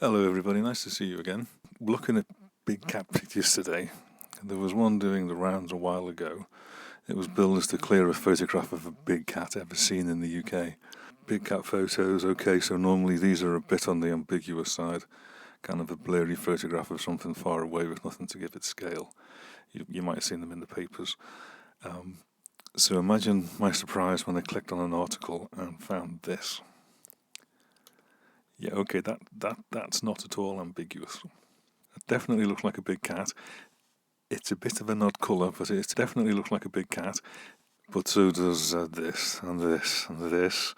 Hello everybody, nice to see you again. Looking at big cat pictures today, there was one doing the rounds a while ago. It was billed as the clearest photograph of a big cat ever seen in the UK. Big cat photos, okay, so normally these are a bit on the ambiguous side, kind of a blurry photograph of something far away with nothing to give it scale. You might have seen them in the papers. So imagine my surprise when I clicked on an article and found this. Yeah, okay, that's not at all ambiguous. It definitely looks like a big cat. It's a bit of an odd colour, but it definitely looks like a big cat. But so does this and this and this.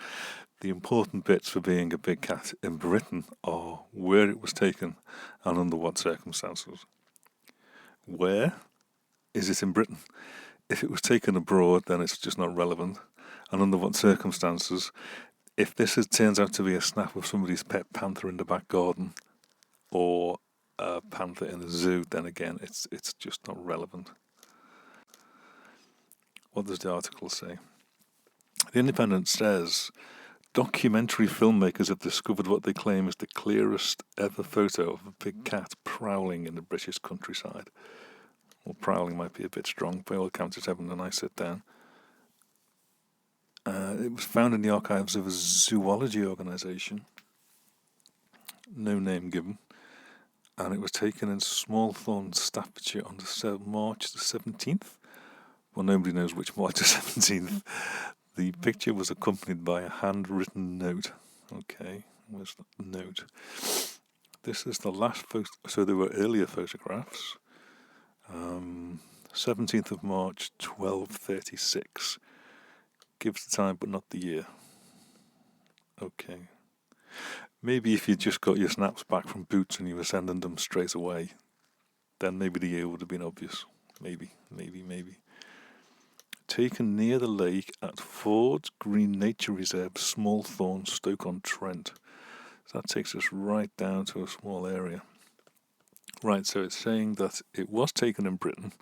The important bits for being a big cat in Britain are where it was taken and under what circumstances. Where is it in Britain? If it was taken abroad, then it's just not relevant. And under what circumstances? If this turns out to be a snap of somebody's pet panther in the back garden, or a panther in a zoo, then again, it's just not relevant. What does the article say? The Independent says, documentary filmmakers have discovered what they claim is the clearest ever photo of a big cat prowling in the British countryside. Well, prowling might be a bit strong, by all accounts it's having a nice sit down. It was found in the archives of a zoology organisation, no name given, and it was taken in Smallthorne, Staffordshire on March the 17th. Well, nobody knows which March the 17th. The picture was accompanied by a handwritten note. Okay, where's the note? This is the last photo. So there were earlier photographs. 17th of March, 1236. Gives the time, but not the year. Okay. Maybe if you just got your snaps back from Boots and you were sending them straight away, then maybe the year would have been obvious. Maybe. Taken near the lake at Ford's Green Nature Reserve, Smallthorne, Stoke-on-Trent. So that takes us right down to a small area. Right, so it's saying that it was taken in Britain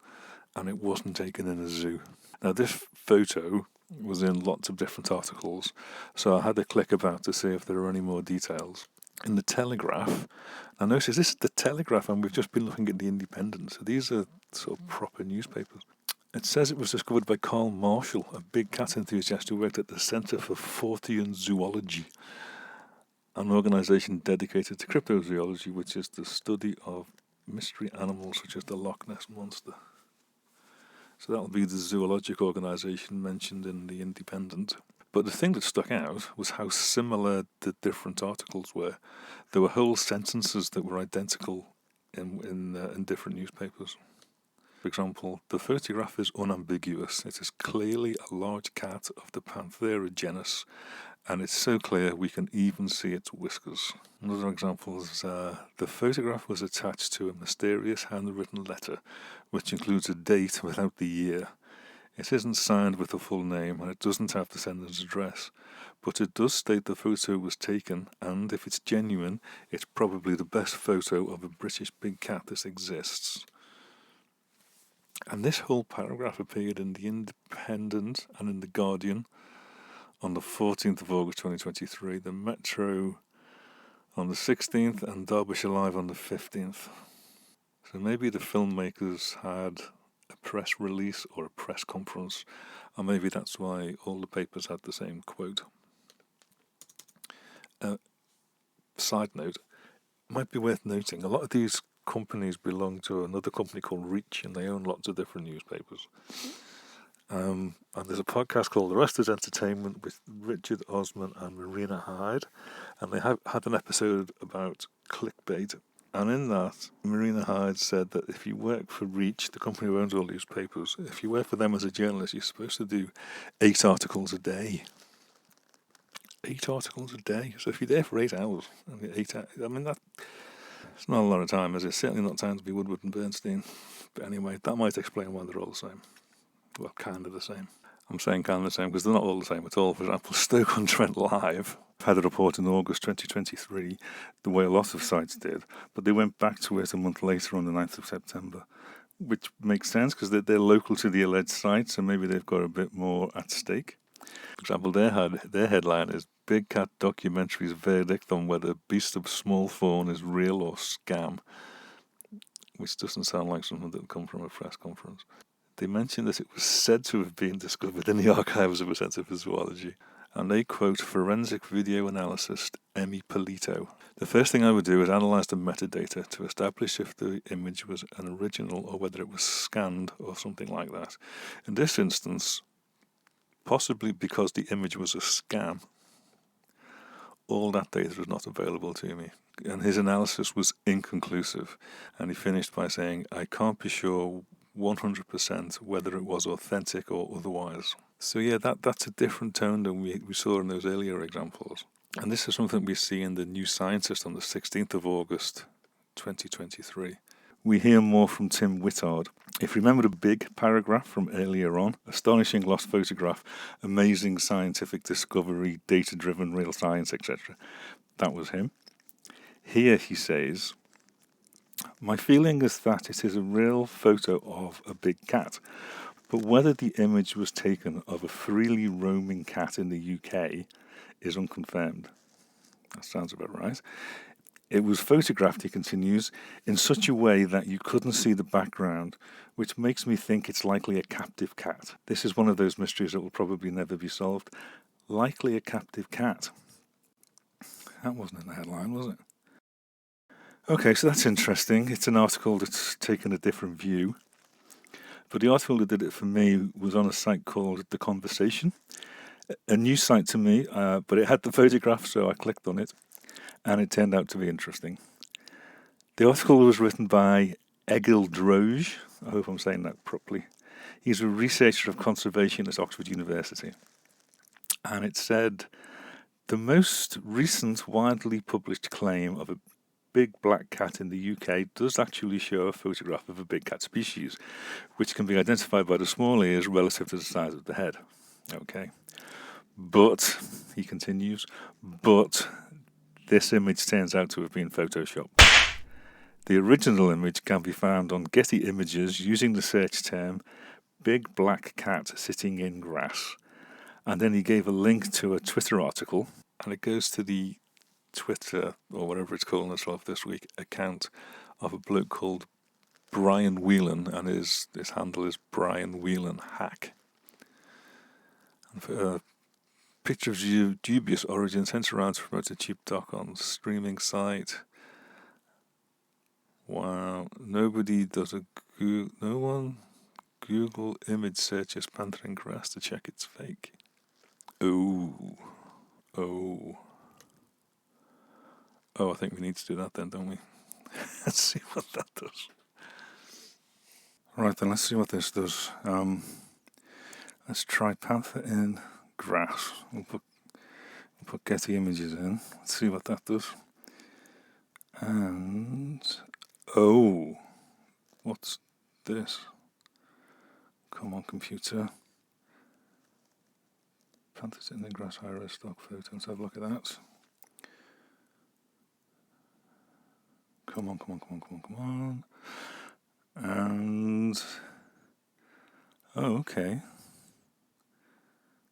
and it wasn't taken in a zoo. Now this photo was in lots of different articles, so I had a click about to see if there are any more details. In the Telegraph, now notice this is the Telegraph and we've just been looking at the Independent, so these are sort of proper newspapers. It says it was discovered by Carl Marshall, a big cat enthusiast who worked at the Centre for Fortean Zoology, an organisation dedicated to cryptozoology, which is the study of mystery animals such as the Loch Ness Monster. So that'll be the zoologic organisation mentioned in the Independent. But the thing that stuck out was how similar the different articles were. There were whole sentences that were identical in different newspapers. For example, the photograph is unambiguous. It is clearly a large cat of the Panthera genus, and it's so clear we can even see its whiskers. Another example is the photograph was attached to a mysterious handwritten letter, which includes a date without the year. It isn't signed with the full name, and it doesn't have the sender's address, but it does state the photo was taken, and if it's genuine, it's probably the best photo of a British big cat that exists. And this whole paragraph appeared in the Independent and in the Guardian on the 14th of August 2023, the Metro on the 16th, and Derbyshire Live on the 15th. So maybe the filmmakers had a press release or a press conference, and maybe that's why all the papers had the same quote. Side note, it might be worth noting, a lot of these companies belong to another company called Reach, and they own lots of different newspapers. And there's a podcast called The Rest is Entertainment with Richard Osman and Marina Hyde, and they had an episode about clickbait. And in that, Marina Hyde said that if you work for Reach, the company who owns all these papers, if you work for them as a journalist, you're supposed to do 8 articles a day. 8 articles a day. So if you're there for 8 hours, it's not a lot of time, is it? Certainly not time to be Woodward and Bernstein. But anyway, that might explain why they're all the same. Well, kind of the same. I'm saying kind of the same because they're not all the same at all. For example, Stoke-on-Trent Live had a report in August 2023, the way a lot of sites did, but they went back to it a month later on the 9th of September, which makes sense because they're local to the alleged site, so maybe they've got a bit more at stake. For example, their headline is Big Cat Documentary's verdict on whether Beast of Small Fawn is real or scam, which doesn't sound like something that would come from a press conference. They mentioned that it was said to have been discovered in the archives of a centre for zoology, and they quote forensic video analyst Emmy Polito. The first thing I would do is analyse the metadata to establish if the image was an original or whether it was scanned or something like that. In this instance, possibly because the image was a scam, all that data was not available to me. And his analysis was inconclusive, and he finished by saying, I can't be sure 100% whether it was authentic or otherwise. So yeah, that's a different tone than we saw in those earlier examples. And this is something we see in the New Scientist on the 16th of August, 2023. We hear more from Tim Whittard. If you remember the big paragraph from earlier on, astonishing lost photograph, amazing scientific discovery, data-driven real science, etc., that was him. Here he says, my feeling is that it is a real photo of a big cat, but whether the image was taken of a freely roaming cat in the UK is unconfirmed. That sounds about right. It was photographed, he continues, in such a way that you couldn't see the background, which makes me think it's likely a captive cat. This is one of those mysteries that will probably never be solved. Likely a captive cat. That wasn't in the headline, was it? Okay, so that's interesting. It's an article that's taken a different view. But the article that did it for me was on a site called The Conversation. A new site to me, but it had the photograph, so I clicked on it. And it turned out to be interesting. The article was written by Egil Droge. I hope I'm saying that properly. He's a researcher of conservation at Oxford University. And it said, the most recent widely published claim of a big black cat in the UK does actually show a photograph of a big cat species, which can be identified by the small ears relative to the size of the head. Okay. But, he continues, but this image turns out to have been photoshopped. The original image can be found on Getty Images using the search term big black cat sitting in grass. And then he gave a link to a Twitter article, and it goes to the Twitter, or whatever it's calling itself this week, account of a bloke called Brian Whelan, and his handle is Brian Whelan Hack. And picture of dubious origin sent around to promote a cheap doc on streaming site. Wow, no one Google image searches panther in grass to check it's fake. Oh, I think we need to do that then, don't we? Let's see what that does. Right then, let's see what this does. Let's try panther in grass. We'll put Getty Images in. Let's see what that does. And what's this? Come on, computer. Panthers in the grass, high-res stock photo. Let's have a look at that. Come on. And okay.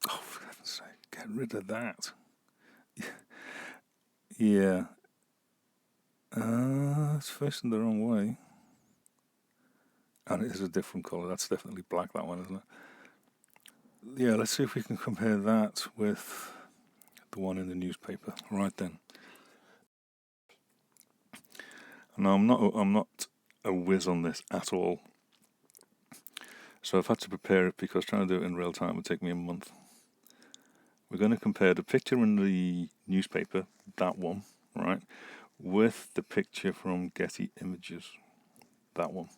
Oh, for heaven's sake, get rid of that. Yeah. It's facing the wrong way. And it is a different colour. That's definitely black, that one, isn't it? Yeah, let's see if we can compare that with the one in the newspaper. Right then. Now, I'm not a whiz on this at all. So I've had to prepare it because trying to do it in real time would take me a month. We're going to compare the picture in the newspaper, that one, right, with the picture from Getty Images, that one.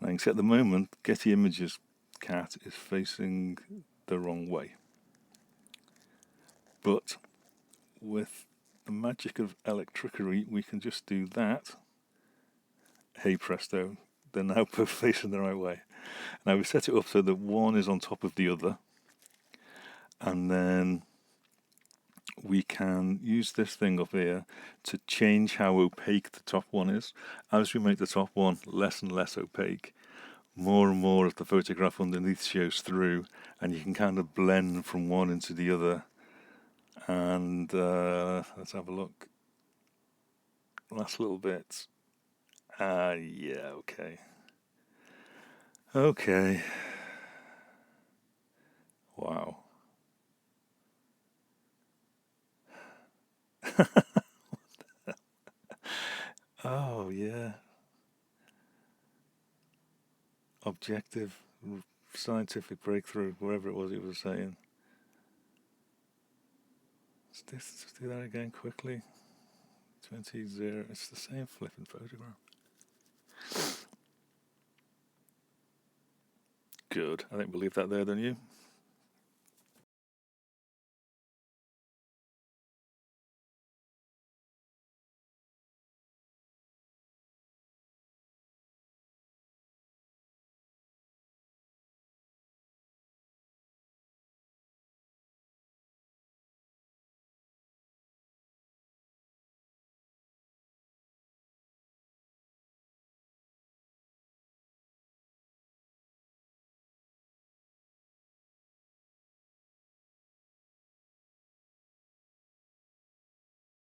And I can see at the moment, Getty Images cat is facing the wrong way. But with the magic of electricity, we can just do that. Hey presto, they're now both facing the right way. Now we set it up so that one is on top of the other. And then we can use this thing up here to change how opaque the top one is. As we make the top one less and less opaque, more and more of the photograph underneath shows through, and you can kind of blend from one into the other And let's have a look. Last little bit. Yeah, okay. Okay. Wow. Oh, yeah. Objective, scientific breakthrough, whatever it was he was saying. Let's do that again quickly. 20-0. It's the same flipping photograph. Good. I think we'll leave that there, don't you?